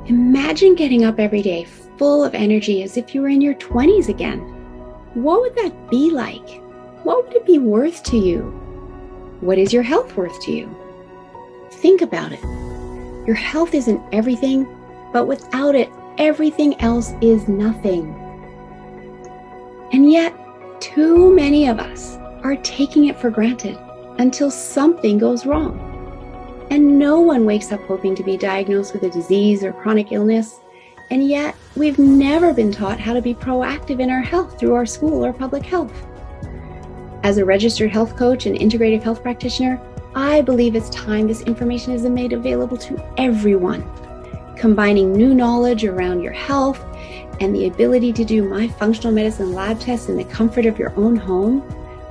Imagine getting up every day full of energy as if you were in your 20s again. What would that be like? What would it be worth to you? What is your health worth to you? Think about it. Your health isn't everything, but without it, everything else is nothing. And yet, too many of us are taking it for granted until something goes wrong. And no one wakes up hoping to be diagnosed with a disease or chronic illness. And yet, we've never been taught how to be proactive in our health through our school or public health. As a registered health coach and integrative health practitioner, I believe it's time this information is made available to everyone. Combining new knowledge around your health and the ability to do my functional medicine lab tests in the comfort of your own home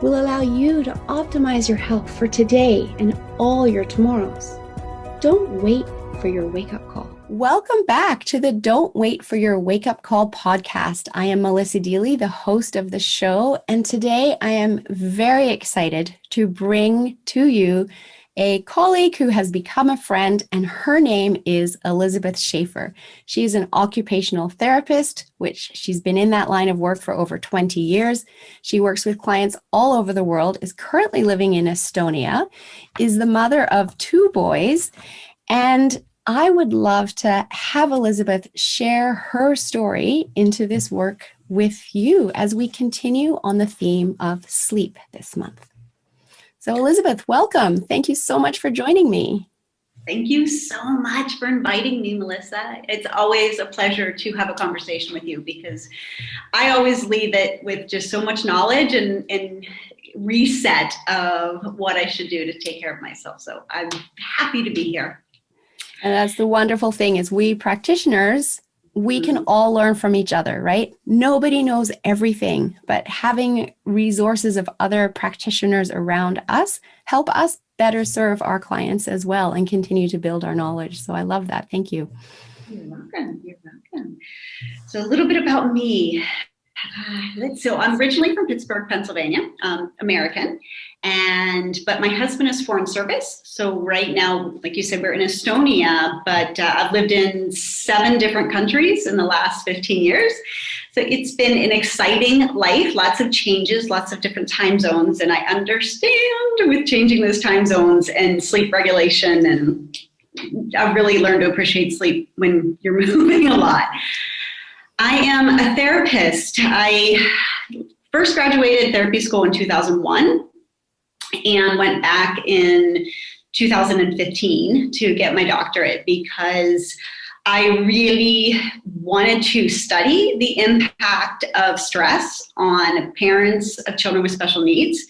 will allow you to optimize your health for today and all your tomorrows. Don't wait for your wake-up call. Welcome back to the Don't Wait for Your Wake-Up Call podcast. I am Melissa Deely, the host of the show, and today I am very excited to bring to you a colleague who has become a friend, and her name is Elizabeth Shaffer. She is an occupational therapist, which she's been in that line of work for over 20 years. She works with clients all over the world, is currently living in Estonia, is the mother of 2 boys, and I would love to have Elizabeth share her story into this work with you as we continue on the theme of sleep this month. So Elizabeth, welcome. Thank you so much for joining me. Thank you so much for inviting me, Melissa. It's always a pleasure to have a conversation with you because I always leave it with just so much knowledge and reset of what I should do to take care of myself. So I'm happy to be here. And that's the wonderful thing is we practitioners, we can all learn from each other, right? Nobody knows everything, but having resources of other practitioners around us help us better serve our clients as well and continue to build our knowledge. So I love that. Thank you. You're welcome. You're welcome. So a little bit about me. So I'm originally from Pittsburgh, Pennsylvania, American, but my husband is foreign service. So right now, like you said, we're in Estonia, but I've lived in 7 different countries in the last 15 years. So it's been an exciting life, lots of changes, lots of different time zones. And I understand with changing those time zones and sleep regulation, and I've really learned to appreciate sleep when you're moving a lot. I am a therapist. I first graduated therapy school in 2001 and went back in 2015 to get my doctorate because I really wanted to study the impact of stress on parents of children with special needs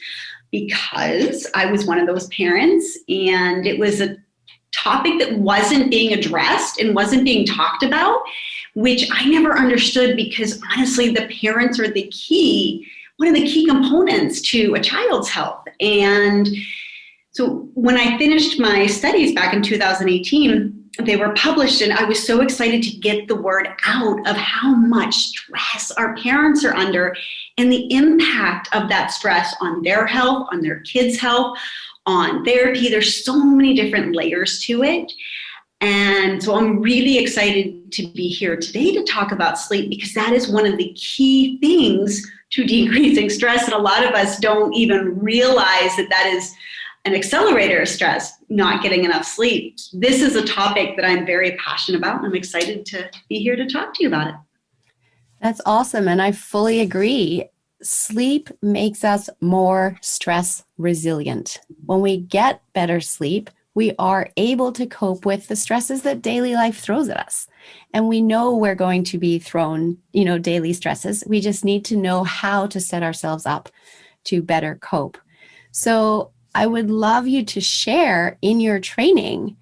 because I was one of those parents, and it was a topic that wasn't being addressed and wasn't being talked about, which I never understood because honestly, the parents are one of the key components to a child's health. And so when I finished my studies back in 2018, they were published, and I was so excited to get the word out of how much stress our parents are under and the impact of that stress on their health, on their kids' health, on therapy. There's so many different layers to it. And so I'm really excited to be here today to talk about sleep because that is one of the key things to decreasing stress. And a lot of us don't even realize that that is an accelerator of stress, not getting enough sleep. This is a topic that I'm very passionate about, and I'm excited to be here to talk to you about it. That's awesome. And I fully agree. Sleep makes us more stress resilient. When we get better sleep, we are able to cope with the stresses that daily life throws at us. And we know we're going to be thrown, daily stresses. We just need to know how to set ourselves up to better cope. So I would love you to share in your training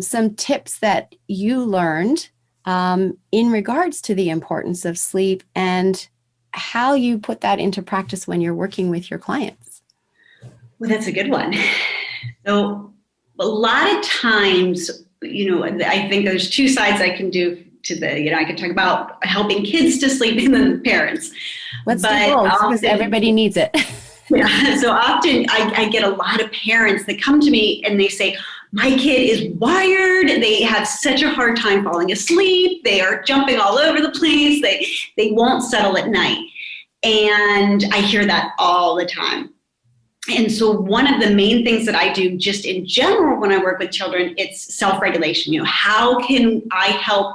some tips that you learned in regards to the importance of sleep and how you put that into practice when you're working with your clients. Well, that's a good one. So a lot of times, I think there's 2 sides I can do to I can talk about helping kids to sleep and then the parents. Let's do both because everybody needs it. Yeah. So often I get a lot of parents that come to me and they say, my kid is wired. They have such a hard time falling asleep. They are jumping all over the place. They won't settle at night. And I hear that all the time. And so one of the main things that I do just in general when I work with children, it's self-regulation. How can I help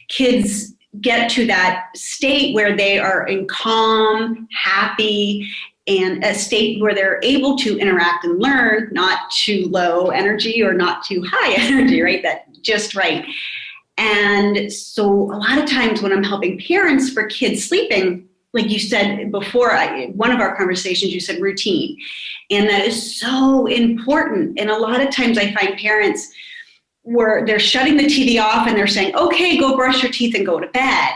kids get to that state where they are in calm, happy, and a state where they're able to interact and learn, not too low energy or not too high energy, right? That just right. And so a lot of times when I'm helping parents for kids sleeping, like you said before, one of our conversations, you said routine. And that is so important. And a lot of times I find parents where they're shutting the TV off and they're saying, okay, go brush your teeth and go to bed.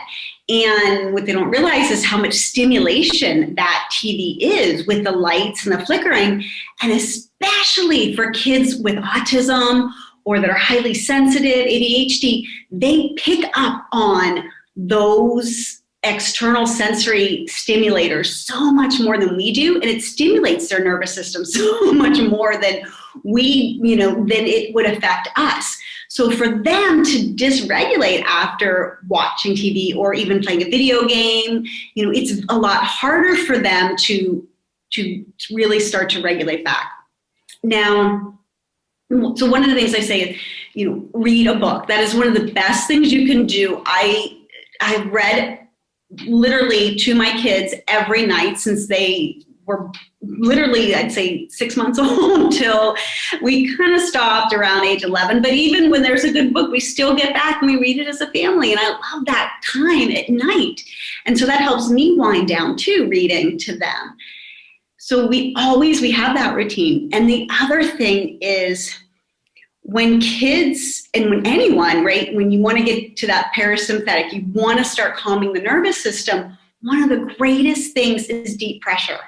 And what they don't realize is how much stimulation that TV is with the lights and the flickering. And especially for kids with autism or that are highly sensitive, ADHD, they pick up on those external sensory stimulators so much more than we do, and it stimulates their nervous system so much more than than it would affect us. So for them to dysregulate after watching TV or even playing a video game, it's a lot harder for them to really start to regulate back. Now, so one of the things I say is, read a book. That is one of the best things you can do. I've read literally to my kids every night since they were literally, I'd say 6 months old till we kind of stopped around age 11. But even when there's a good book, we still get back and we read it as a family. And I love that time at night. And so that helps me wind down too, reading to them. So we have that routine. And the other thing is, when kids and when anyone, right, when you want to get to that parasympathetic, you want to start calming the nervous system, one of the greatest things is deep pressure.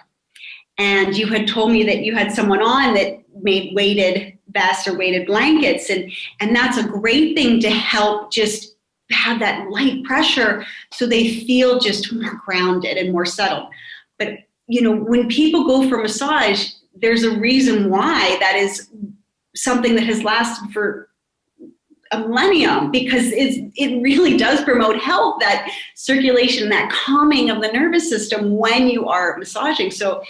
And you had told me that you had someone on that made weighted vests or weighted blankets. And that's a great thing to help just have that light pressure so they feel just more grounded and more settled. But, when people go for massage, there's a reason why that is something that has lasted for a millennium, because it really does promote health, that circulation, that calming of the nervous system when you are massaging. So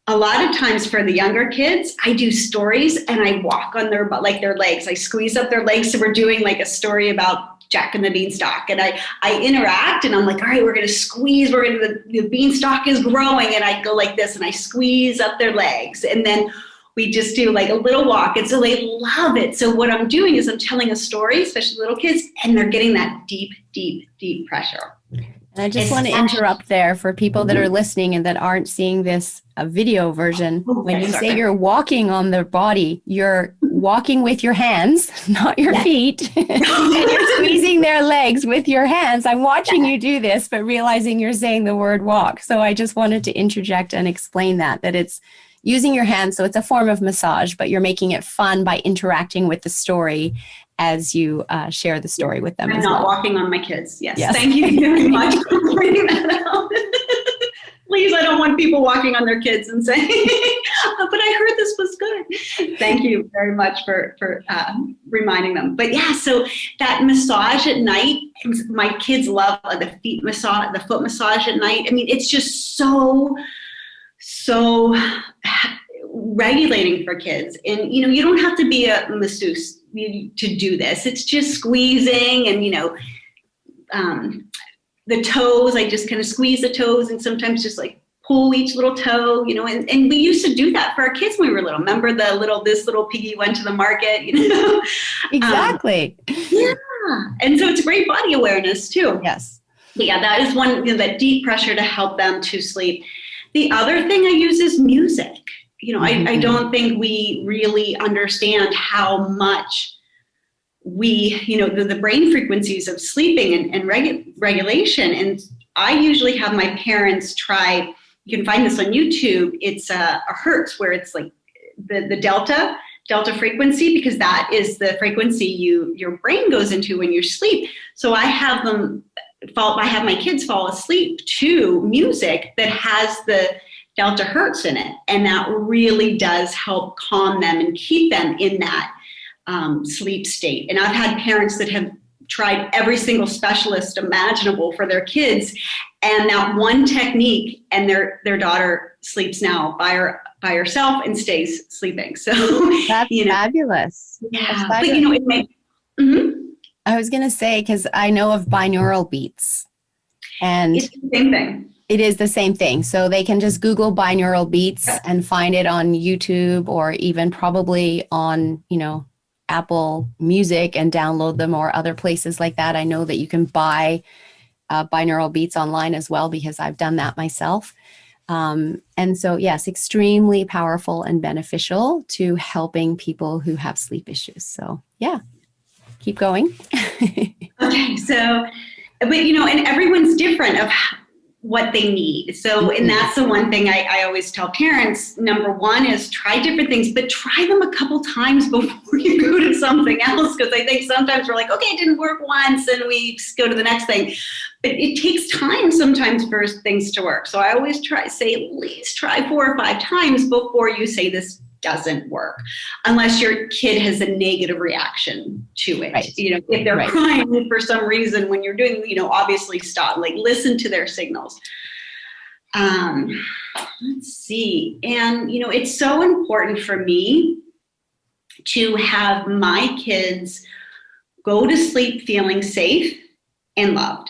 a lot of times for the younger kids, I do stories and I walk on their legs. I squeeze up their legs. So we're doing like a story about Jack and the Beanstalk, and I interact, and I'm like, all right, we're going to squeeze. The beanstalk is growing, and I go like this, and I squeeze up their legs, and then we just do like a little walk. And so they love it. So what I'm doing is I'm telling a story, especially little kids, and they're getting that deep, deep, deep pressure. And I just want to interrupt there for people that are listening and that aren't seeing this video version. When you say you're walking on their body, you're walking with your hands, not your feet. And you're squeezing their legs with your hands. I'm watching you do this, but realizing you're saying the word walk. So I just wanted to interject and explain that it's using your hands. So it's a form of massage, but you're making it fun by interacting with the story as you share the story with them. I'm as not well. walking on my kids. Yes. Thank you very much for pointing that out. Please, I don't want people walking on their kids and saying, but I heard this was good. Thank you very much for reminding them. But yeah, so that massage at night, my kids love the foot massage at night. I mean, it's just so regulating for kids. And, you don't have to be a masseuse to do this. It's just squeezing and, the toes, I just kind of squeeze the toes and sometimes just like pull each little toe, and we used to do that for our kids when we were little. Remember this little piggy went to the market, Exactly. Yeah. And so it's great body awareness too. Yes. But yeah, that is one, that deep pressure to help them to sleep. The other thing I use is music. I don't think we really understand how much the brain frequencies of sleeping and regulation. And I usually have my parents try, you can find this on YouTube, it's a hertz, where it's like the delta frequency, because that is the frequency your brain goes into when you sleep. So I have my kids fall asleep to music that has the delta hertz in it. And that really does help calm them and keep them in that sleep state. And I've had parents that have tried every single specialist imaginable for their kids, and that one technique, and their daughter sleeps now by herself and stays sleeping. So that's fabulous. Yeah, that's fabulous. But it may. Mm-hmm. I was going to say, because I know of binaural beats, and it's the same thing. It is the same thing. So they can just Google binaural beats and find it on YouTube, or even probably on, Apple Music, and download them, or other places like that. I know that you can buy binaural beats online as well, because I've done that myself. And so, yes, extremely powerful and beneficial to helping people who have sleep issues. So, yeah, keep going. Okay. So, but, and everyone's different of what they need. So, and that's the one thing I always tell parents. Number one is try different things, but try them a couple times before you go to something else. Because I think sometimes we're like, okay, it didn't work once, and we just go to the next thing. But it takes time sometimes for things to work. So I always say at least try 4 or 5 times before you say this doesn't work, unless your kid has a negative reaction to it. Right. If they're crying for some reason when you're doing, obviously stop, listen to their signals. Let's see. And, it's so important for me to have my kids go to sleep feeling safe and loved.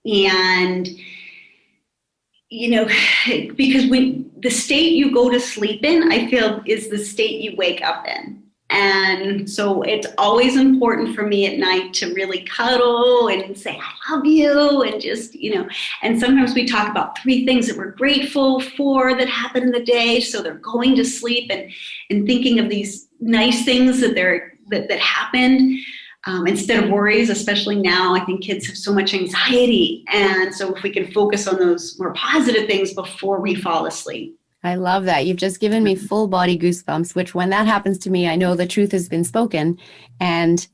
And, because the state you go to sleep in, I feel, is the state you wake up in. And so it's always important for me at night to really cuddle and say, I love you. And just, and sometimes we talk about 3 things that we're grateful for that happened in the day. So they're going to sleep and thinking of these nice things that happened. Instead of worries, especially now, I think kids have so much anxiety. And so if we can focus on those more positive things before we fall asleep. I love that. You've just given me full body goosebumps, which when that happens to me, I know the truth has been spoken. And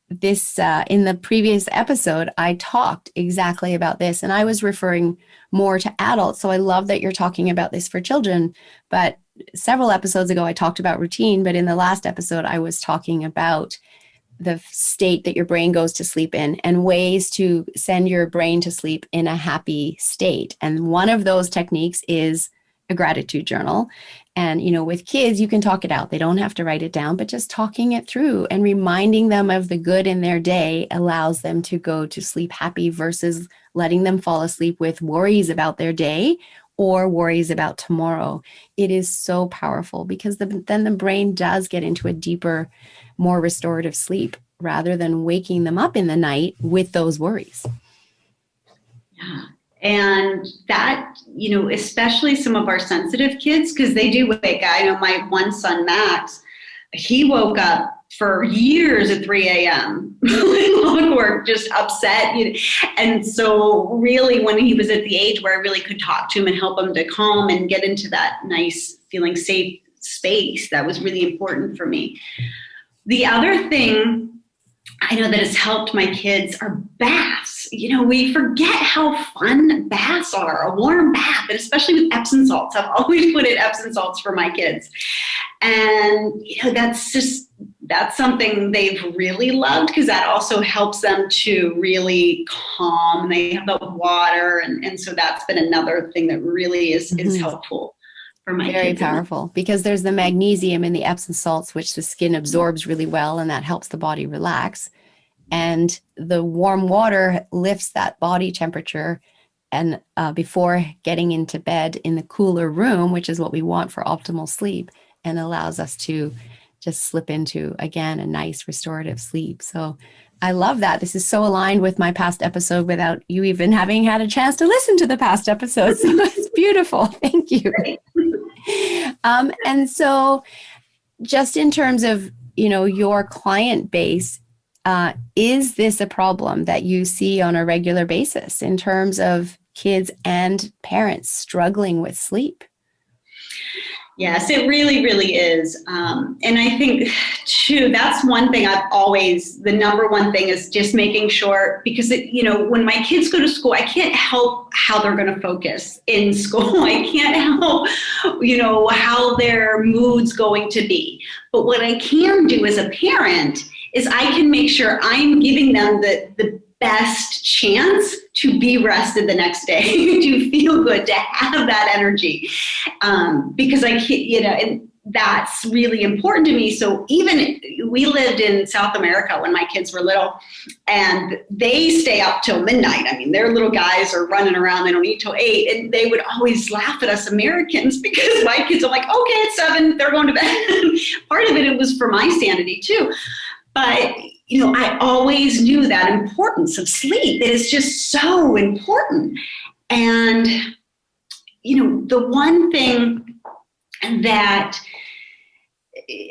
this, in the previous episode, I talked exactly about this, and I was referring more to adults. So I love that you're talking about this for children. But several episodes ago, I talked about routine. But in the last episode, I was talking about the state that your brain goes to sleep in, and ways to send your brain to sleep in a happy state. And one of those techniques is a gratitude journal. And, with kids, you can talk it out. They don't have to write it down, but just talking it through and reminding them of the good in their day allows them to go to sleep happy, versus letting them fall asleep with worries about their day or worries about tomorrow. It is so powerful, because then the brain does get into a deeper, more restorative sleep, rather than waking them up in the night with those worries. Yeah. And that, especially some of our sensitive kids, because they do wake up. I know my one son, Max, he woke up for years at 3 a.m. just upset. And so really, when he was at the age where I really could talk to him and help him to calm and get into that nice feeling safe space, that was really important for me. The other thing I know that has helped my kids are baths. We forget how fun baths are, a warm bath, and especially with Epsom salts. I've always put in Epsom salts for my kids. And, that's something they've really loved, because that also helps them to really calm. They have the water. And so that's been another thing that really is helpful. Very powerful, because there's the magnesium in the Epsom salts, which the skin absorbs really well, and that helps the body relax. And the warm water lifts that body temperature, and before getting into bed in the cooler room, which is what we want for optimal sleep, and allows us to just slip into, again, a nice restorative sleep. So I love that. This is so aligned with my past episode without you even having had a chance to listen to the past episodes. So it's beautiful. Thank you. And so just in terms of, your client base, is this a problem that you see on a regular basis in terms of kids and parents struggling with sleep? Yes, it really, really is. And I think, too, that's one thing I've always, the number one thing is just making sure, because, when my kids go to school, I can't help how they're going to focus in school. I can't help, how their mood's going to be. But what I can do as a parent is I can make sure I'm giving them the best chance to be rested the next day, to feel good, to have that energy. Because I can't, and that's really important to me. So even we lived in South America when my kids were little, and they stay up till midnight. I mean, their little guys are running around. They don't eat till 8. And they would always laugh at us Americans because my kids are like, okay, it's 7, they're going to bed. Part of it was for my sanity too. But, I always knew that importance of sleep. It is just so important. And, the one thing that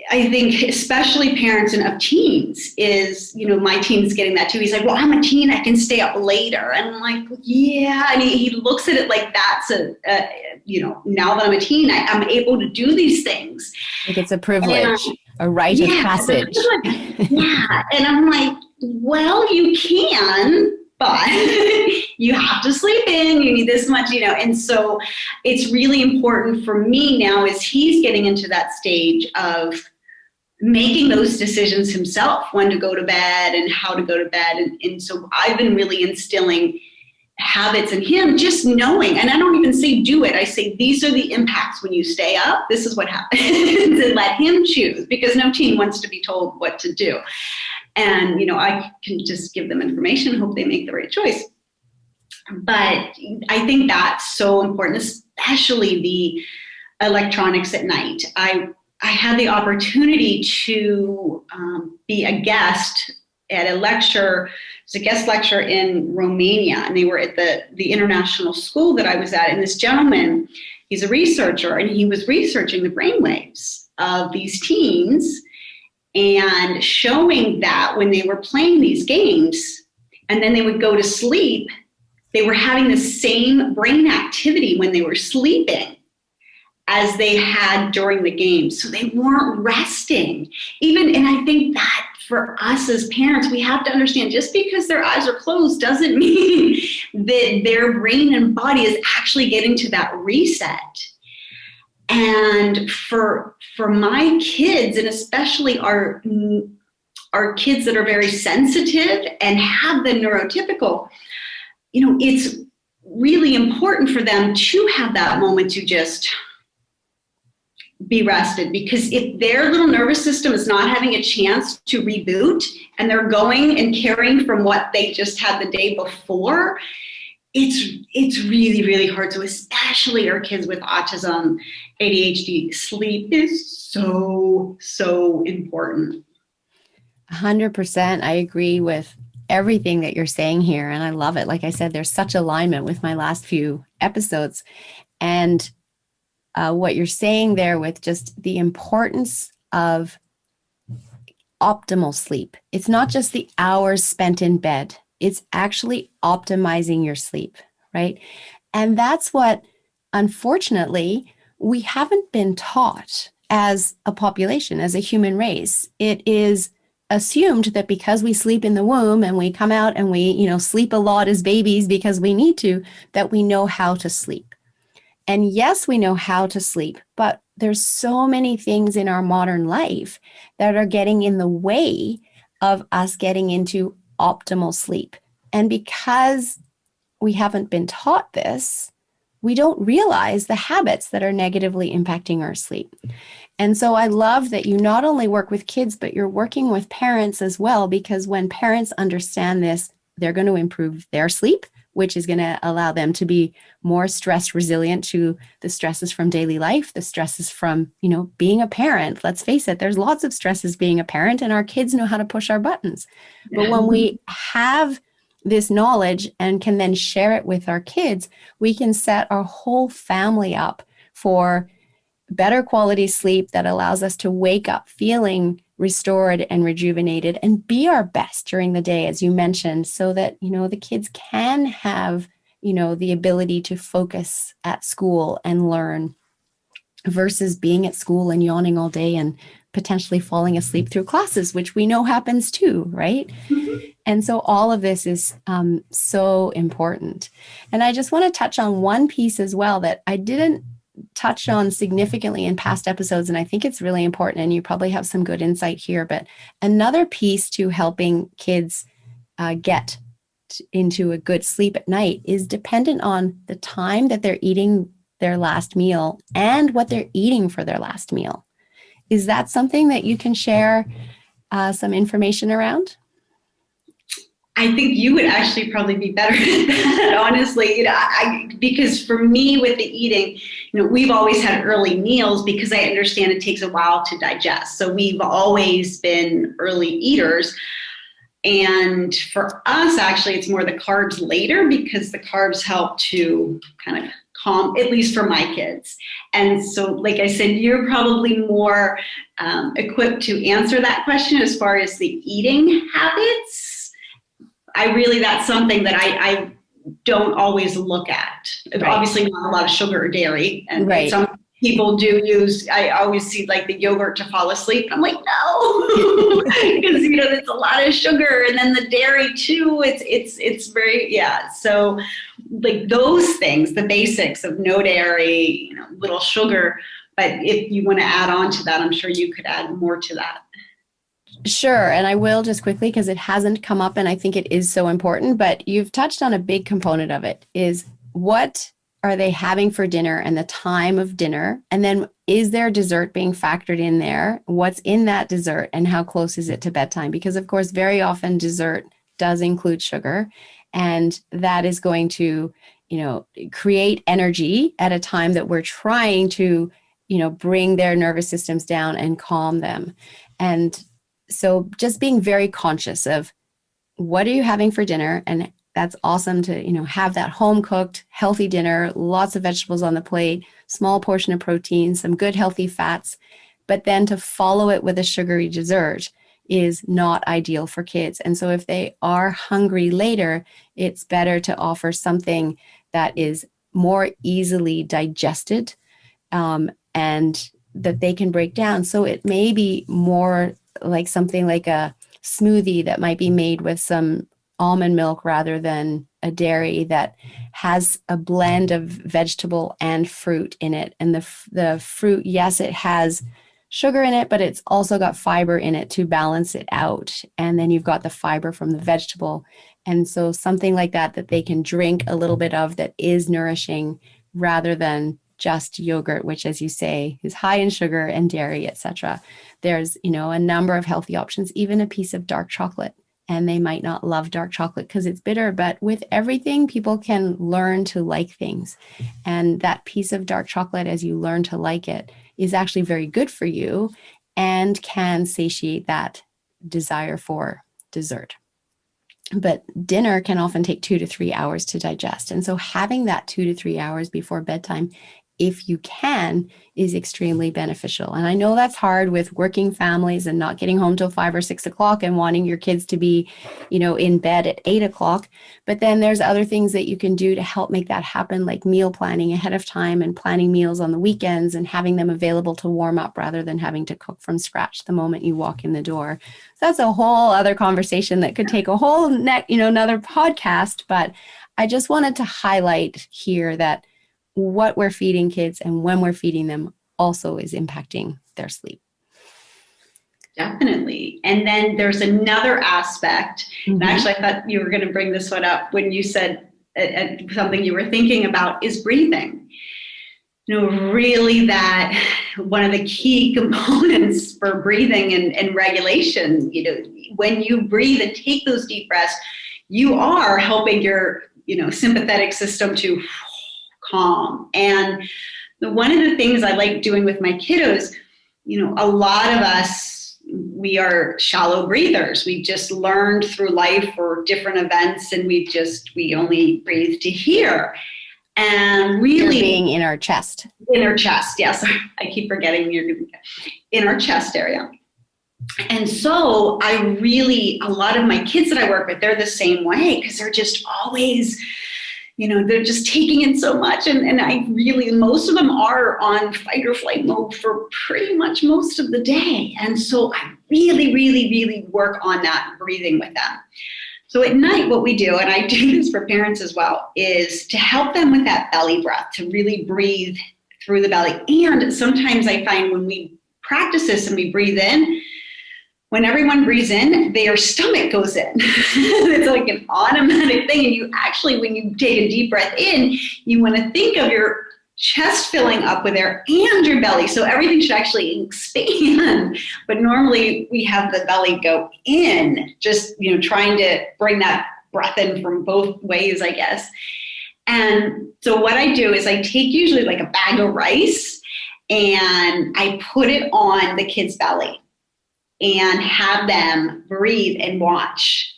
I think, especially parents of teens, is, my teen's getting that too. He's like, well, I'm a teen, I can stay up later. And I'm like, yeah. And he looks at it like that's now that I'm a teen, I'm able to do these things. Like it's a privilege, a rite of passage. Yeah. And I'm like, well, you can, but you have to sleep in, you need this much, and so it's really important for me now as he's getting into that stage of making those decisions himself, when to go to bed and how to go to bed. And so I've been really instilling habits in him, just knowing, and I don't even say do it, I say these are the impacts when you stay up, this is what happens, and let him choose, because no teen wants to be told what to do. And, I can just give them information and hope they make the right choice. But I think that's so important, especially the electronics at night. I had the opportunity to be a guest at a lecture. It was a guest lecture in Romania, and they were at the international school that I was at. And this gentleman, he's a researcher, and he was researching the brainwaves of these teens, and showing that when they were playing these games and then they would go to sleep, they were having the same brain activity when they were sleeping as they had during the game. So they weren't resting. And I think that for us as parents, we have to understand, just because their eyes are closed doesn't mean that their brain and body is actually getting to that reset. And for my kids, and especially our kids that are very sensitive and have the neurotypical, it's really important for them to have that moment to just be rested. Because if their little nervous system is not having a chance to reboot, and they're going and carrying from what they just had the day before, it's really, really hard. So especially our kids with autism, ADHD, sleep is so, so important. 100%. I agree with everything that you're saying here. And I love it. Like I said, there's such alignment with my last few episodes. And what you're saying there with just the importance of optimal sleep. It's not just the hours spent in bed. It's actually optimizing your sleep, right? And that's what, unfortunately, we haven't been taught as a population, as a human race. It is assumed that because we sleep in the womb and we come out and we, sleep a lot as babies because we need to, that we know how to sleep. And yes, we know how to sleep, but there's so many things in our modern life that are getting in the way of us getting into optimal sleep. And because we haven't been taught this, we don't realize the habits that are negatively impacting our sleep. And so I love that you not only work with kids, but you're working with parents as well, because when parents understand this, they're going to improve their sleep, which is going to allow them to be more stress resilient to the stresses from daily life, the stresses from, being a parent. Let's face it, there's lots of stresses being a parent, and our kids know how to push our buttons. But when we have this knowledge and can then share it with our kids, we can set our whole family up for better quality sleep that allows us to wake up feeling restored and rejuvenated and be our best during the day, as you mentioned, so that, the kids can have, the ability to focus at school and learn. versus being at school and yawning all day and potentially falling asleep through classes, which we know happens too, right? Mhm. And so all of this is so important. And I just want to touch on one piece as well that I didn't touch on significantly in past episodes, and I think it's really important, and you probably have some good insight here. But another piece to helping kids get into a good sleep at night is dependent on the time that they're eating their last meal and what they're eating for their last meal. Is that something that you can share some information around? I think you would actually probably be better at that, honestly. Because for me with the eating, we've always had early meals because I understand it takes a while to digest. So we've always been early eaters. And for us, actually, it's more the carbs later because the carbs help to kind of calm, at least for my kids. And so, like I said, you're probably more equipped to answer that question as far as the eating habits. That's something that I don't always look at. Right. Obviously not a lot of sugar or dairy. And right. Some people do use, I always see like the yogurt to fall asleep. I'm like, no, because there's a lot of sugar, and then the dairy too. It's very, yeah. So like those things, the basics of no dairy, little sugar. But if you want to add on to that, I'm sure you could add more to that. Sure. And I will just quickly, because it hasn't come up and I think it is so important, but you've touched on a big component of it is what are they having for dinner and the time of dinner? And then is there dessert being factored in there? What's in that dessert and how close is it to bedtime? Because of course, very often dessert does include sugar, and that is going to, create energy at a time that we're trying to, bring their nervous systems down and calm them. And so just being very conscious of what are you having for dinner? And that's awesome to, have that home cooked, healthy dinner, lots of vegetables on the plate, small portion of protein, some good healthy fats. But then to follow it with a sugary dessert is not ideal for kids. And so if they are hungry later, it's better to offer something that is more easily digested and that they can break down. So it may be more like something like a smoothie that might be made with some almond milk rather than a dairy that has a blend of vegetable and fruit in it. And the fruit, yes, it has sugar in it, but it's also got fiber in it to balance it out. And then you've got the fiber from the vegetable. And so something like that they can drink a little bit of that is nourishing rather than just yogurt, which, as you say, is high in sugar and dairy, etc. There's, a number of healthy options, even a piece of dark chocolate. And they might not love dark chocolate because it's bitter, but with everything, people can learn to like things. And that piece of dark chocolate, as you learn to like it, is actually very good for you and can satiate that desire for dessert. But dinner can often take 2 to 3 hours to digest. And so having that 2 to 3 hours before bedtime, if you can, is extremely beneficial. And I know that's hard with working families and not getting home till 5 or 6 o'clock and wanting your kids to be, in bed at 8 o'clock. But then there's other things that you can do to help make that happen, like meal planning ahead of time and planning meals on the weekends and having them available to warm up rather than having to cook from scratch the moment you walk in the door. So that's a whole other conversation that could take a whole another podcast. But I just wanted to highlight here that what we're feeding kids and when we're feeding them also is impacting their sleep. Definitely. And then there's another aspect, and actually I thought you were going to bring this one up when you said something you were thinking about is breathing. Really that one of the key components for breathing and regulation, when you breathe and take those deep breaths, you are helping your, sympathetic system to calm. And one of the things I like doing with my kiddos, a lot of us, we are shallow breathers. We just learned through life or different events, and we only breathe to here. And really being in our chest. In our chest, yes. I keep forgetting in our chest area. And so a lot of my kids that I work with, they're the same way because they're just always they're just taking in so much. And I really, most of them are on fight or flight mode for pretty much most of the day. And so I really, really, really work on that breathing with them. So at night, what we do, and I do this for parents as well, is to help them with that belly breath, to really breathe through the belly. And sometimes I find when we practice this and we breathe in, when everyone breathes in, their stomach goes in. It's like an automatic thing. And you actually, when you take a deep breath in, you want to think of your chest filling up with air and your belly. So everything should actually expand. But normally we have the belly go in, just, trying to bring that breath in from both ways, I guess. And so what I do is I take usually like a bag of rice and I put it on the kid's belly and have them breathe and watch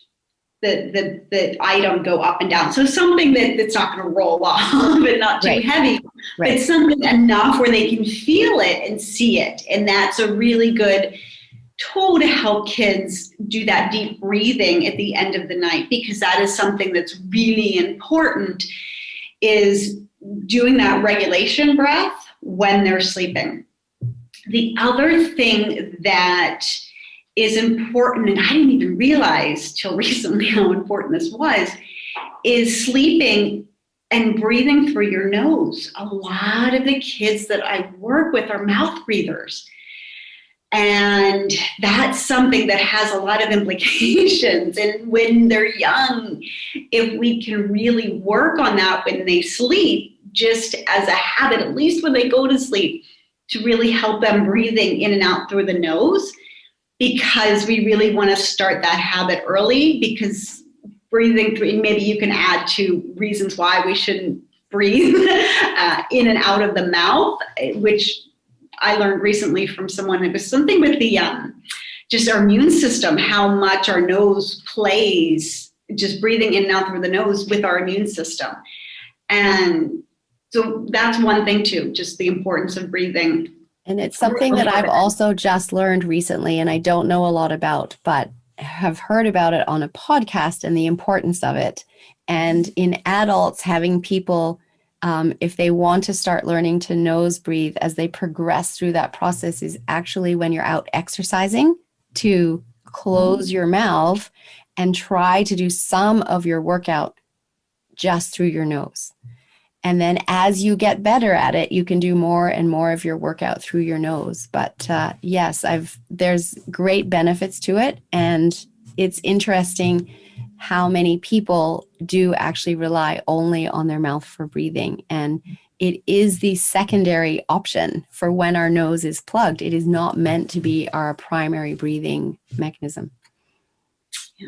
the item go up and down. So something that's not going to roll off and not too heavy, but something enough where they can feel it and see it. And that's a really good tool to help kids do that deep breathing at the end of the night, because that is something that's really important, is doing that regulation breath when they're sleeping. The other thing that is important, and I didn't even realize till recently how important this was, is sleeping and breathing through your nose. A lot of the kids that I work with are mouth breathers. And that's something that has a lot of implications. And when they're young, if we can really work on that when they sleep, just as a habit, at least when they go to sleep, to really help them breathing in and out through the nose, because we really want to start that habit early, because breathing through, maybe you can add to reasons why we shouldn't breathe in and out of the mouth, which I learned recently from someone. It was something with the just our immune system, how much our nose plays, just breathing in and out through the nose with our immune system. And so that's one thing too, just the importance of breathing. And it's something that I've also just learned recently, and I don't know a lot about, but have heard about it on a podcast and the importance of it. And in adults, having people, if they want to start learning to nose breathe as they progress through that process, is actually when you're out exercising, to close your mouth and try to do some of your workout just through your nose. And then as you get better at it, you can do more and more of your workout through your nose. But yes, there's great benefits to it. And it's interesting how many people do actually rely only on their mouth for breathing. And it is the secondary option for when our nose is plugged. It is not meant to be our primary breathing mechanism. Yeah.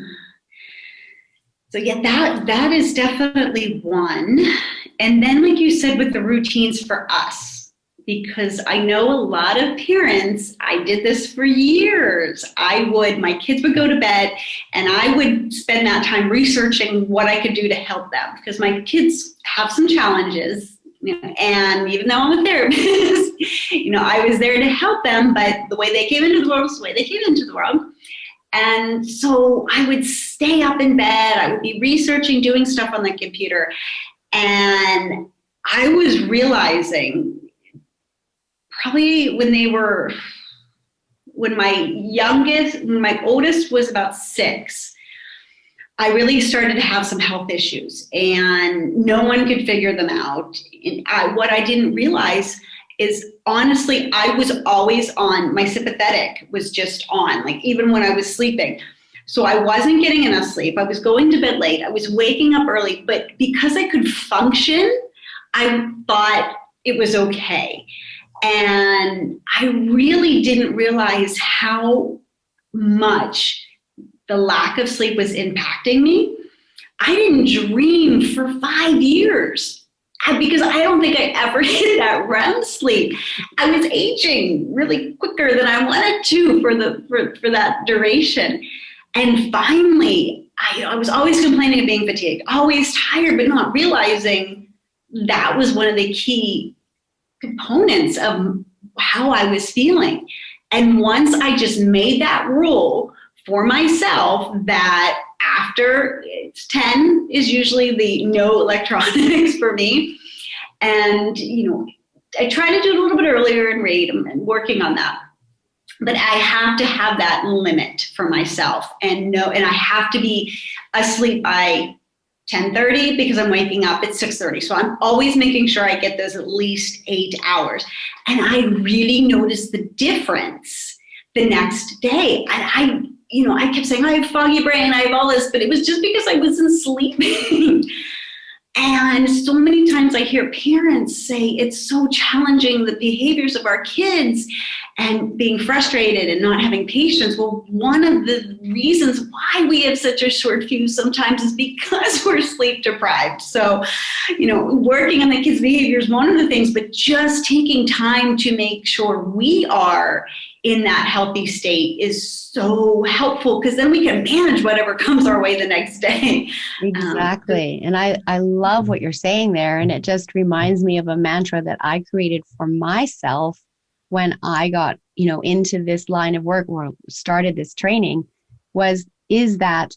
So yeah, that is definitely one. And then, like you said, with the routines for us, because I know a lot of parents, I did this for years. My kids would go to bed and I would spend that time researching what I could do to help them, because my kids have some challenges. And even though I'm a therapist, I was there to help them, but the way they came into the world was the way they came into the world. And so I would stay up in bed, I would be researching, doing stuff on the computer. And I was realizing probably when my oldest was about 6, I really started to have some health issues and no one could figure them out. And what I didn't realize is, honestly, I was always on. My sympathetic was just on, like even when I was sleeping. So I wasn't getting enough sleep. I was going to bed late. I was waking up early. But because I could function, I thought it was okay. And I really didn't realize how much the lack of sleep was impacting me. I didn't dream for 5 years. Because I don't think I ever hit that REM sleep. I was aging really quicker than I wanted to for that duration. And finally, I was always complaining of being fatigued, always tired, but not realizing that was one of the key components of how I was feeling. And once I just made that rule for myself that after it's 10 is usually the no electronics for me. And, I try to do it a little bit earlier and read. I'm working on that. But I have to have that limit for myself and I have to be asleep by 10:30 because I'm waking up at 6:30. So I'm always making sure I get those at least 8 hours. And I really noticed the difference the next day. And I kept saying, I have foggy brain, I have all this, but it was just because I wasn't sleeping. And so many times I hear parents say it's so challenging, the behaviors of our kids and being frustrated and not having patience. Well, one of the reasons why we have such a short fuse sometimes is because we're sleep deprived. So, working on the kids' behavior is one of the things, but just taking time to make sure we are in that healthy state is so helpful, because then we can manage whatever comes our way the next day. Exactly. And I love what you're saying there. And it just reminds me of a mantra that I created for myself when I got, into this line of work or started this training, is that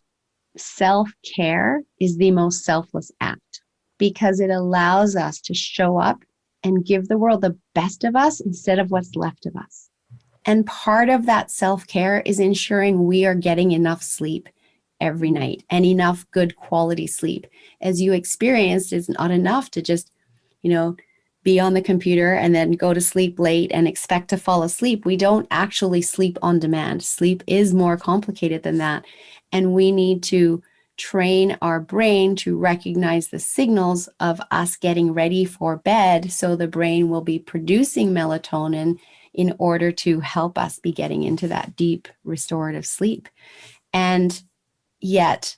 self-care is the most selfless act, because it allows us to show up and give the world the best of us instead of what's left of us. And part of that self-care is ensuring we are getting enough sleep every night and enough good quality sleep. As you experienced, it's not enough to just, be on the computer and then go to sleep late and expect to fall asleep. We don't actually sleep on demand. Sleep is more complicated than that. And we need to train our brain to recognize the signals of us getting ready for bed, so the brain will be producing melatonin in order to help us be getting into that deep restorative sleep. And yet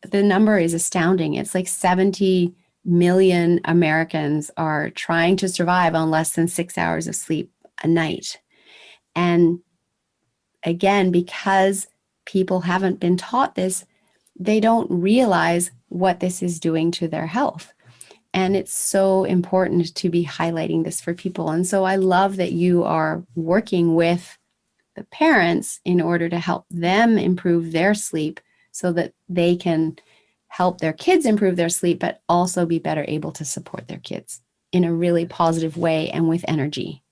the number is astounding. It's like 70 million Americans are trying to survive on less than 6 hours of sleep a night. And again, because people haven't been taught this, they don't realize what this is doing to their health. And it's so important to be highlighting this for people. And so I love that you are working with the parents in order to help them improve their sleep so that they can help their kids improve their sleep, but also be better able to support their kids in a really positive way and with energy.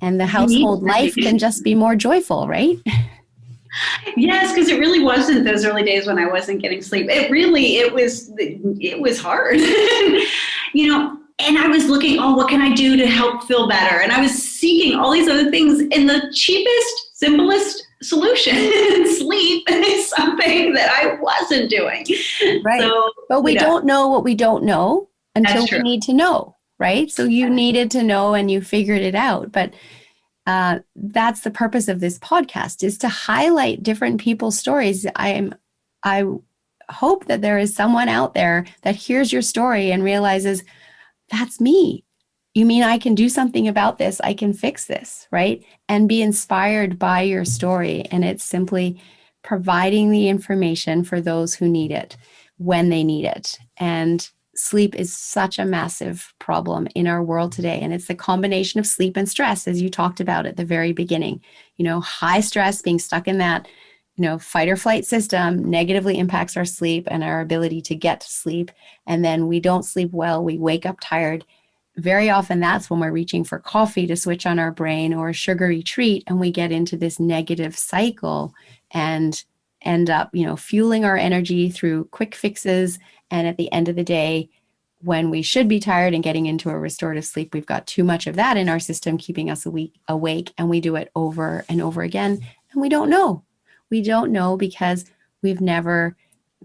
And the household life can just be more joyful, right? Yes, because it really wasn't those early days when I wasn't getting sleep. It was hard, and I was looking, what can I do to help feel better? And I was seeking all these other things, and the cheapest, simplest solution, sleep, is something that I wasn't doing. Right. So, but we don't know what we don't know until we need to know, right? So you needed to know and you figured it out. But that's the purpose of this podcast, is to highlight different people's stories. I hope that there is someone out there that hears your story and realizes, that's me. You mean I can do something about this? I can fix this, right? And be inspired by your story. And it's simply providing the information for those who need it when they need it. And sleep is such a massive problem in our world today. And it's the combination of sleep and stress, as you talked about at the very beginning. High stress, being stuck in that, fight or flight system negatively impacts our sleep and our ability to get to sleep. And then we don't sleep well. We wake up tired. Very often that's when we're reaching for coffee to switch on our brain or a sugary treat. And we get into this negative cycle and end up, fueling our energy through quick fixes. And at the end of the day, when we should be tired and getting into a restorative sleep, we've got too much of that in our system, keeping us awake. And we do it over and over again. And we don't know. We don't know because we've never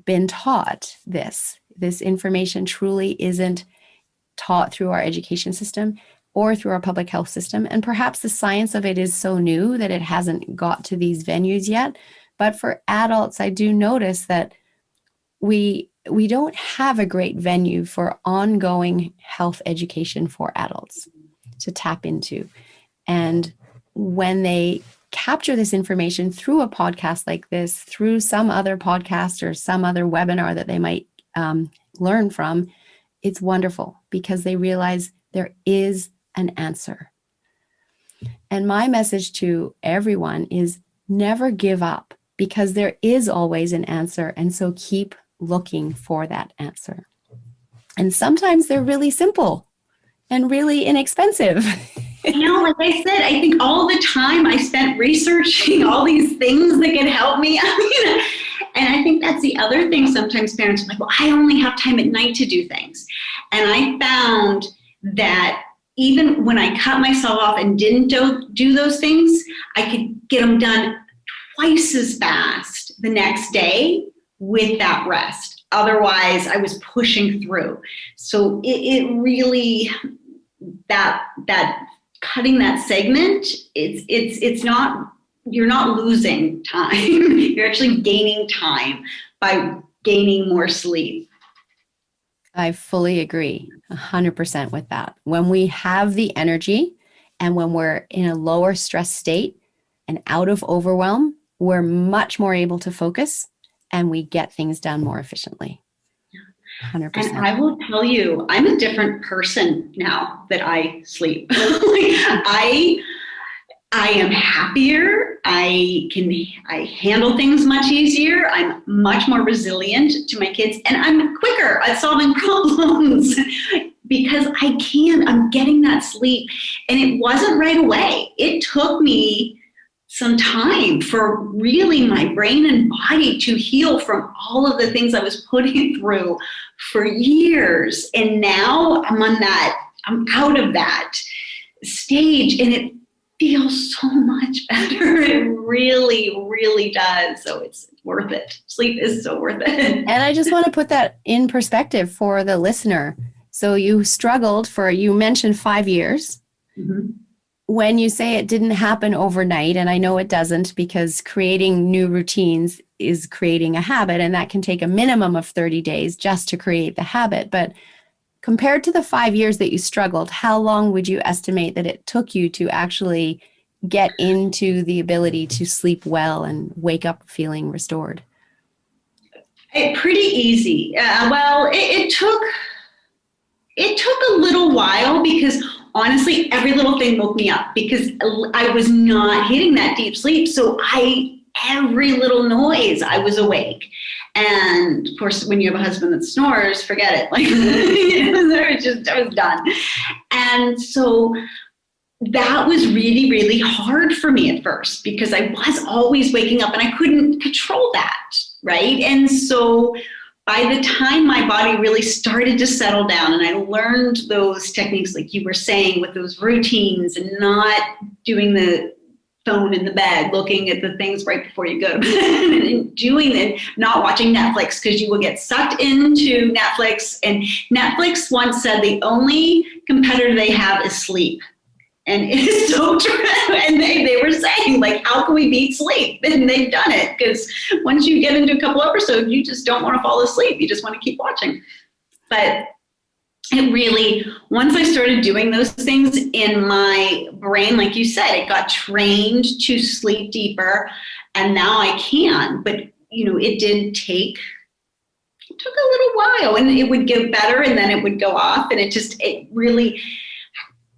been taught this. This information truly isn't taught through our education system or through our public health system. And perhaps the science of it is so new that it hasn't got to these venues yet. But for adults, I do notice that we don't have a great venue for ongoing health education for adults to tap into. And when they capture this information through a podcast like this, through some other podcast or some other webinar that they might learn from, it's wonderful because they realize there is an answer. And my message to everyone is never give up because there is always an answer. And so keep looking for that answer. And sometimes they're really simple and really inexpensive. Like I said, I think all the time I spent researching all these things that could help me. And I think that's the other thing. Sometimes parents are like, well, I only have time at night to do things. And I found that even when I cut myself off and didn't do those things, I could get them done twice as fast the next day with that rest. Otherwise, I was pushing through. So it really, that cutting that segment, it's not, you're not losing time. You're actually gaining time by gaining more sleep. I fully agree 100% with that. When we have the energy and when we're in a lower stress state and out of overwhelm, we're much more able to focus and we get things done more efficiently. 100%. And I will tell you, I'm a different person now that I sleep. I am happier. I handle things much easier. I'm much more resilient to my kids, and I'm quicker at solving problems because I'm getting that sleep. And it wasn't right away. It took me some time for really my brain and body to heal from all of the things I was putting through for years. And now I'm out of that stage, and it feels so much better. It really, really does. So it's worth it. Sleep is so worth it. And I just want to put that in perspective for the listener. So you struggled you mentioned 5 years. Mm-hmm. When you say it didn't happen overnight, and I know it doesn't, because creating new routines is creating a habit, and that can take a minimum of 30 days just to create the habit. But compared to the 5 years that you struggled, how long would you estimate that it took you to actually get into the ability to sleep well and wake up feeling restored? Pretty easy. It took a little while because honestly, every little thing woke me up because I was not hitting that deep sleep. So every little noise, I was awake. And of course, when you have a husband that snores, forget it. Like, I was done. And so that was really, really hard for me at first because I was always waking up and I couldn't control that, right? And so by the time my body really started to settle down and I learned those techniques, like you were saying, with those routines and not doing the phone in the bed, looking at the things right before you go to bed and doing it, not watching Netflix because you will get sucked into Netflix. And Netflix once said the only competitor they have is sleep. And it is so true. And they were saying, like, how can we beat sleep? And they've done it because once you get into a couple episodes, you just don't want to fall asleep. You just want to keep watching. But it really, once I started doing those things in my brain, like you said, it got trained to sleep deeper. And now I can. But, it took a little while and it would get better and then it would go off. And it really,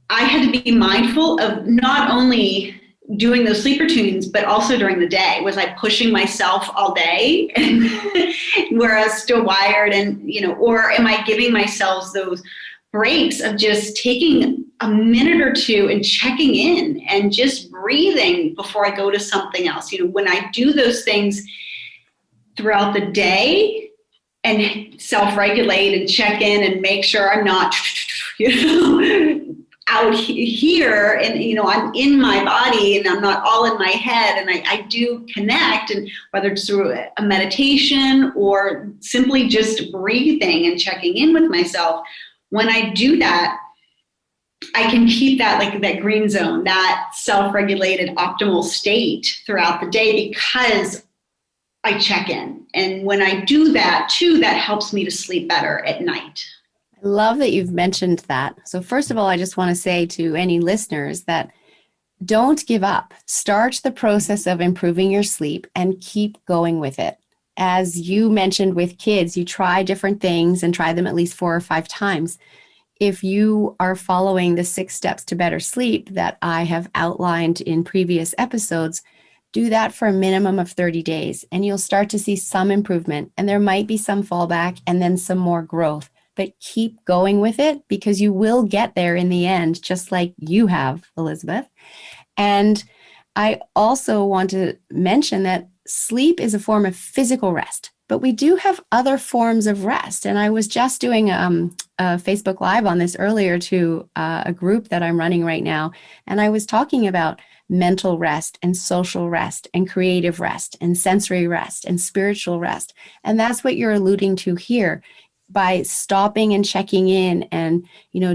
I had to be mindful of not only doing those sleep routines, but also during the day. Was I pushing myself all day where I was still wired and, or am I giving myself those breaks of just taking a minute or two and checking in and just breathing before I go to something else? When I do those things throughout the day and self-regulate and check in and make sure I'm not, out here and, I'm in my body and I'm not all in my head and I do connect, and whether it's through a meditation or simply just breathing and checking in with myself, when I do that, I can keep that like that green zone, that self-regulated optimal state throughout the day because I check in. And when I do that too, that helps me to sleep better at night. I love that you've mentioned that. So first of all, I just want to say to any listeners that don't give up. Start the process of improving your sleep and keep going with it. As you mentioned with kids, you try different things and try them at least 4 or 5 times. If you are following the 6 steps to better sleep that I have outlined in previous episodes, Do that for a minimum of 30 days, and you'll start to see some improvement. And there might be some fallback and then some more growth. But keep going with it, because you will get there in the end, just like you have, Elizabeth. And I also want to mention that sleep is a form of physical rest, but we do have other forms of rest. And I was just doing a Facebook Live on this earlier to a group that I'm running right now. And I was talking about mental rest and social rest and creative rest and sensory rest and spiritual rest. And that's what you're alluding to here. By stopping and checking in and,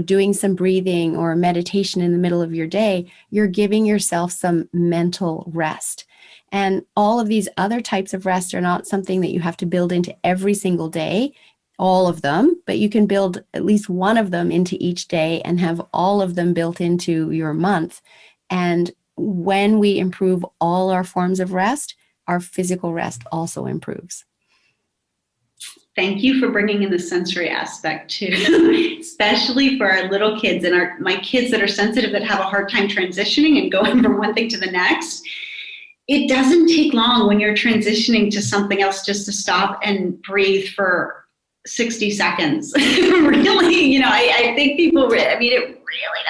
doing some breathing or meditation in the middle of your day, you're giving yourself some mental rest. And all of these other types of rest are not something that you have to build into every single day, all of them, but you can build at least one of them into each day and have all of them built into your month. And when we improve all our forms of rest, our physical rest also improves. Thank you for bringing in the sensory aspect too, especially for our little kids and my kids that are sensitive, that have a hard time transitioning and going from one thing to the next. It doesn't take long when you're transitioning to something else just to stop and breathe for 60 seconds. Really, I think it really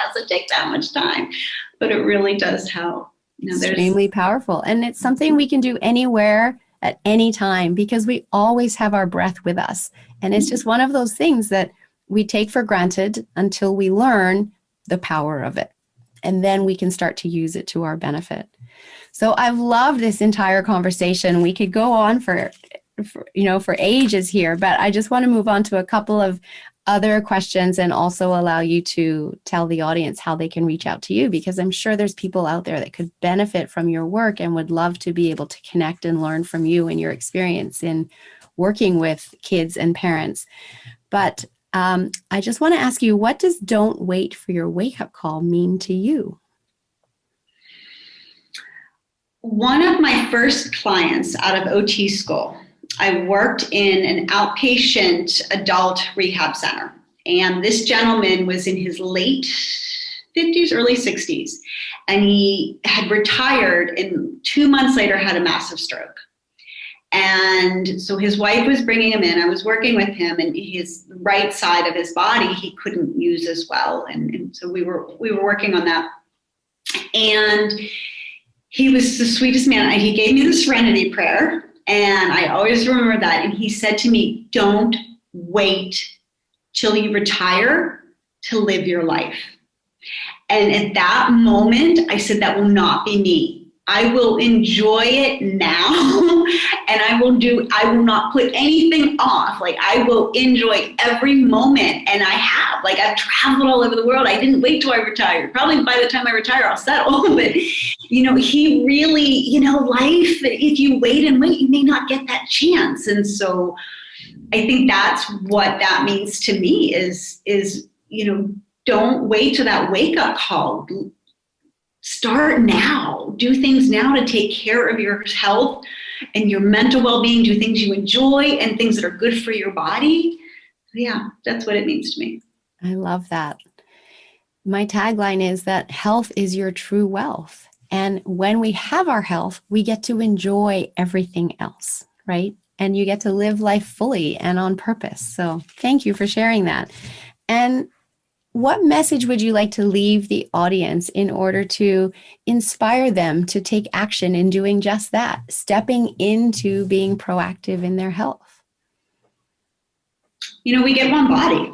doesn't take that much time, but it really does help. Extremely powerful. And it's something we can do anywhere at any time, because we always have our breath with us. And it's just one of those things that we take for granted until we learn the power of it. And then we can start to use it to our benefit. So I've loved this entire conversation. We could go on for ages here, but I just want to move on to a couple of other questions and also allow you to tell the audience how they can reach out to you, because I'm sure there's people out there that could benefit from your work and would love to be able to connect and learn from you and your experience in working with kids and parents. But I just want to ask you, what does "don't wait for your wake-up call" mean to you? One of my first clients out of OT school, I worked in an outpatient adult rehab center. And this gentleman was in his late 50s, early 60s. And he had retired and 2 months later had a massive stroke. And so his wife was bringing him in. I was working with him, and his right side of his body he couldn't use as well. And so we were working on that. And he was the sweetest man. He gave me the serenity prayer, and I always remember that. And he said to me, "Don't wait till you retire to live your life." And at that moment, I said, that will not be me. I will enjoy it now, and I will not put anything off. Like, I will enjoy every moment. And I've traveled all over the world. I didn't wait till I retired. Probably by the time I retire, I'll settle. But, he really, life, if you wait, you may not get that chance. And so I think that's what that means to me is, don't wait till that wake-up call. Start now. Do things now to take care of your health and your mental well-being. Do things you enjoy and things that are good for your body. Yeah, that's what it means to me. I love that. My tagline is that health is your true wealth. And when we have our health, we get to enjoy everything else, right? And you get to live life fully and on purpose. So thank you for sharing that. And what message would you like to leave the audience in order to inspire them to take action in doing just that, stepping into being proactive in their health? We get one body.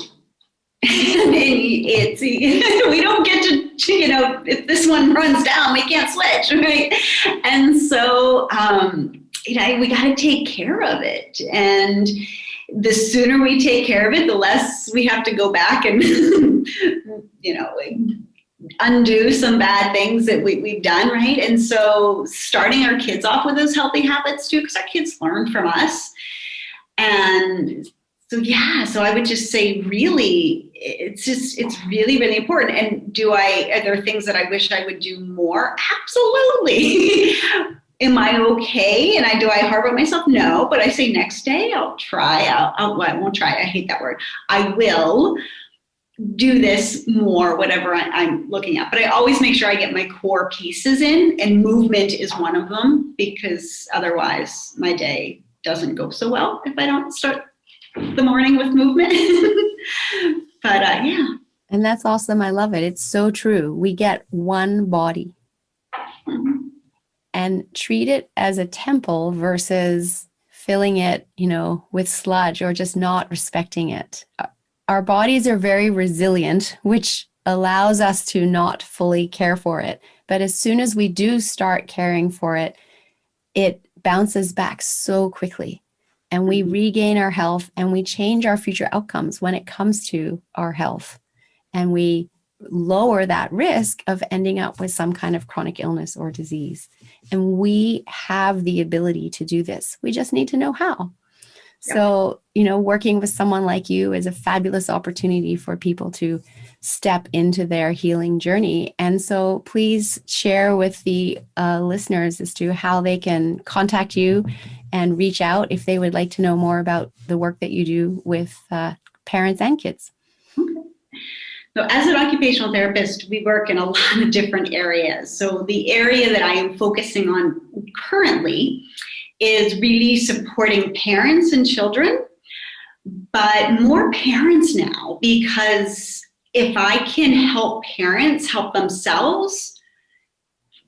We don't get to, if this one runs down, we can't switch, right? And so, we got to take care of it. And the sooner we take care of it, the less we have to go back and, undo some bad things that we've done, right? And so starting our kids off with those healthy habits too, because our kids learn from us. And so I would just say, really, it's really, really important. And are there things that I wish I would do more? Absolutely. Am I okay? And do I harbor myself? No, but I say next day I'll try. I won't try. I hate that word. I will. do this more, whatever I'm looking at. But I always make sure I get my core pieces in, and movement is one of them, because otherwise my day doesn't go so well if I don't start the morning with movement. But yeah. And that's awesome. I love it. It's so true. We get one body. Mm-hmm. And treat it as a temple versus filling it, with sludge or just not respecting it. Our bodies are very resilient, which allows us to not fully care for it. But as soon as we do start caring for it, it bounces back so quickly, and we regain our health, and we change our future outcomes when it comes to our health. And we lower that risk of ending up with some kind of chronic illness or disease. And we have the ability to do this. We just need to know how. Yeah. So, working with someone like you is a fabulous opportunity for people to step into their healing journey. And so please share with the listeners as to how they can contact you and reach out if they would like to know more about the work that you do with parents and kids. So as an occupational therapist, we work in a lot of different areas. So the area that I am focusing on currently is really supporting parents and children, but more parents now, because if I can help parents help themselves,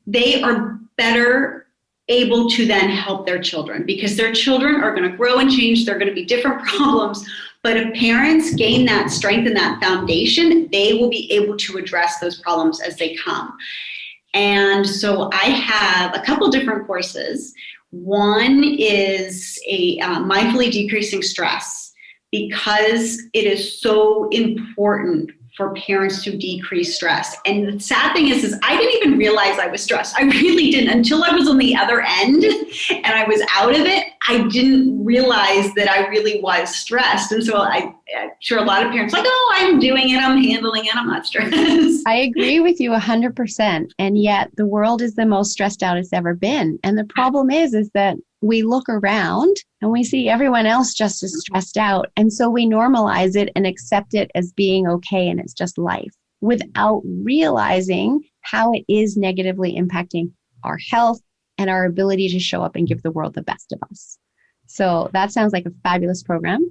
they are better able to then help their children, because their children are going to grow and change. They're going to be different problems. But if parents gain that strength and that foundation, they will be able to address those problems as they come. And so I have a couple different courses. One is a mindfully decreasing stress, because it is so important for parents to decrease stress. And the sad thing is I didn't even realize I was stressed. I really didn't, until I was on the other end and I was out of it. I didn't realize that I really was stressed. And so I'm sure a lot of parents are like, oh, I'm doing it, I'm handling it, I'm not stressed. I agree with you 100%. And yet the world is the most stressed out it's ever been. And the problem is that we look around and we see everyone else just as stressed out. And so we normalize it and accept it as being okay, and it's just life, without realizing how it is negatively impacting our health and our ability to show up and give the world the best of us. So that sounds like a fabulous program.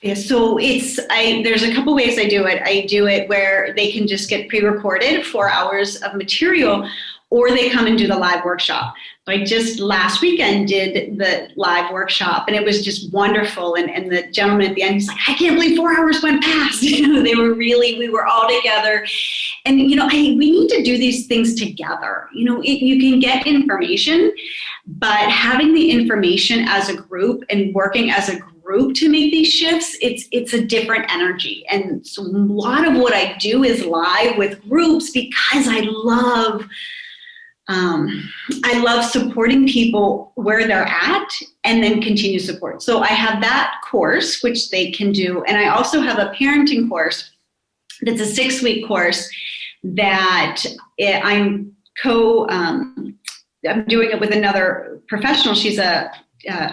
Yeah, so there's a couple ways I do it. I do it where they can just get pre-recorded 4 hours of material, or they come and do the live workshop. I just last weekend did the live workshop, and it was just wonderful. And the gentleman at the end, he's like, I can't believe 4 hours went past. We were all together. And, we need to do these things together. You can get information, but having the information as a group and working as a group to make these shifts, it's a different energy. And so a lot of what I do is live with groups, because I love supporting people where they're at and then continue support. So I have that course, which they can do. And I also have a parenting course that's a 6-week course that I'm doing it with another professional. She's a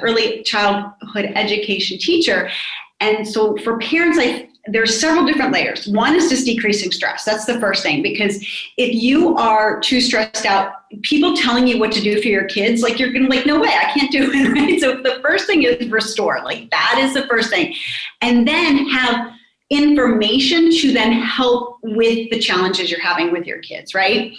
early childhood education teacher. And so for parents, there's several different layers. One is just decreasing stress. That's the first thing, because if you are too stressed out, people telling you what to do for your kids, you're going to no way, I can't do it, right? So the first thing is restore. That is the first thing. And then have information to then help with the challenges you're having with your kids, right?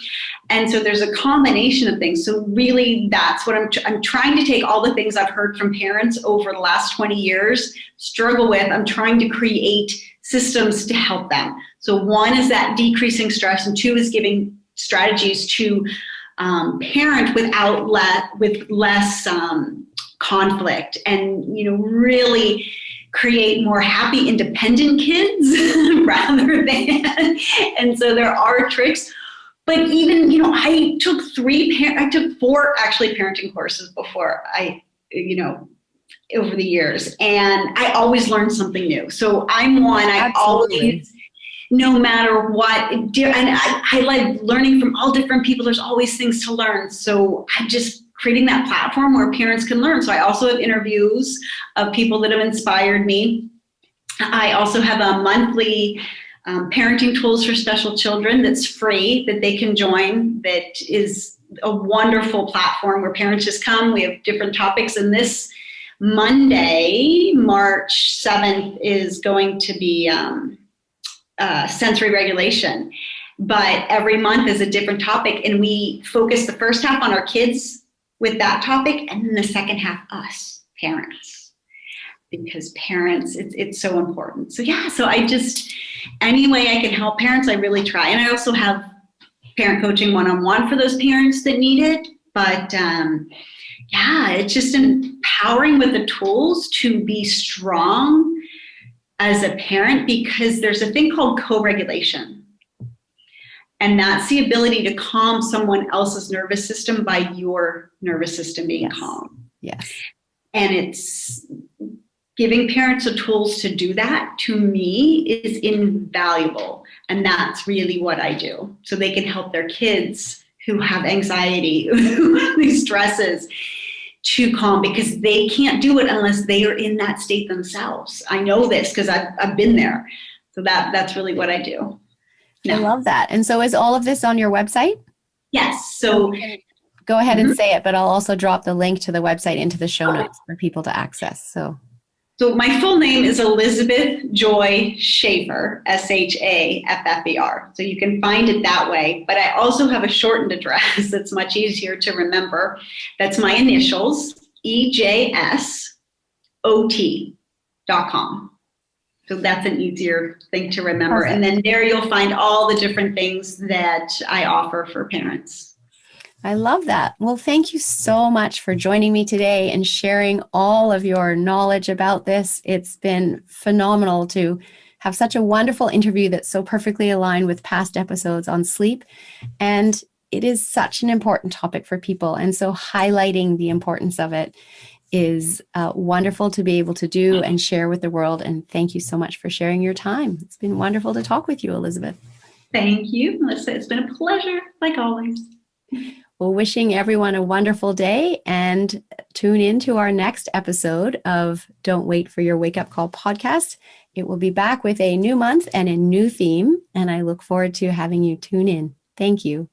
And so there's a combination of things. So really, that's what I'm trying to take all the things I've heard from parents over the last 20 years, struggle with. I'm trying to create systems to help them. So one is that decreasing stress, and two is giving strategies to parent with less conflict, and really create more happy, independent kids rather than. And so there are tricks. But even, I took 4 actually parenting courses before over the years, and I always learn something new. So I'm one, I always, no matter what, and I like learning from all different people. There's always things to learn. So I'm just creating that platform where parents can learn. So I also have interviews of people that have inspired me. I also have a monthly parenting tools for special children that's free that they can join, that is a wonderful platform where parents just come. We have different topics, and this Monday, March 7th, is going to be sensory regulation. But every month is a different topic, and we focus the first half on our kids with that topic, and then the second half us, parents, because parents, it's so important. So yeah, so I just, any way I can help parents, I really try. And I also have parent coaching one-on-one for those parents that need it. But yeah, it's just empowering with the tools to be strong as a parent, because there's a thing called co-regulation. And that's the ability to calm someone else's nervous system by your nervous system being calm. Yes. And it's giving parents the tools to do that, to me, is invaluable. And that's really what I do. So they can help their kids who have anxiety, these stresses, to calm, because they can't do it unless they are in that state themselves. I know this because I've been there. So that's really what I do. I love that. And so is all of this on your website? Yes. So go ahead and say it, but I'll also drop the link to the website into the show notes for people to access. So my full name is Elizabeth Joy Shaffer, Shaffer. So you can find it that way. But I also have a shortened address that's much easier to remember. That's my initials, EJSOT.com. So that's an easier thing to remember. Perfect. And then there you'll find all the different things that I offer for parents. I love that. Well, thank you so much for joining me today and sharing all of your knowledge about this. It's been phenomenal to have such a wonderful interview that's so perfectly aligned with past episodes on sleep. And it is such an important topic for people. And so highlighting the importance of it is wonderful to be able to do and share with the world. And thank you so much for sharing your time. It's been wonderful to talk with you, Elizabeth. Thank you, Melissa. It's been a pleasure, like always. Well, wishing everyone a wonderful day, and tune in to our next episode of Don't Wait for Your Wake Up Call podcast. It will be back with a new month and a new theme, and I look forward to having you tune in. Thank you.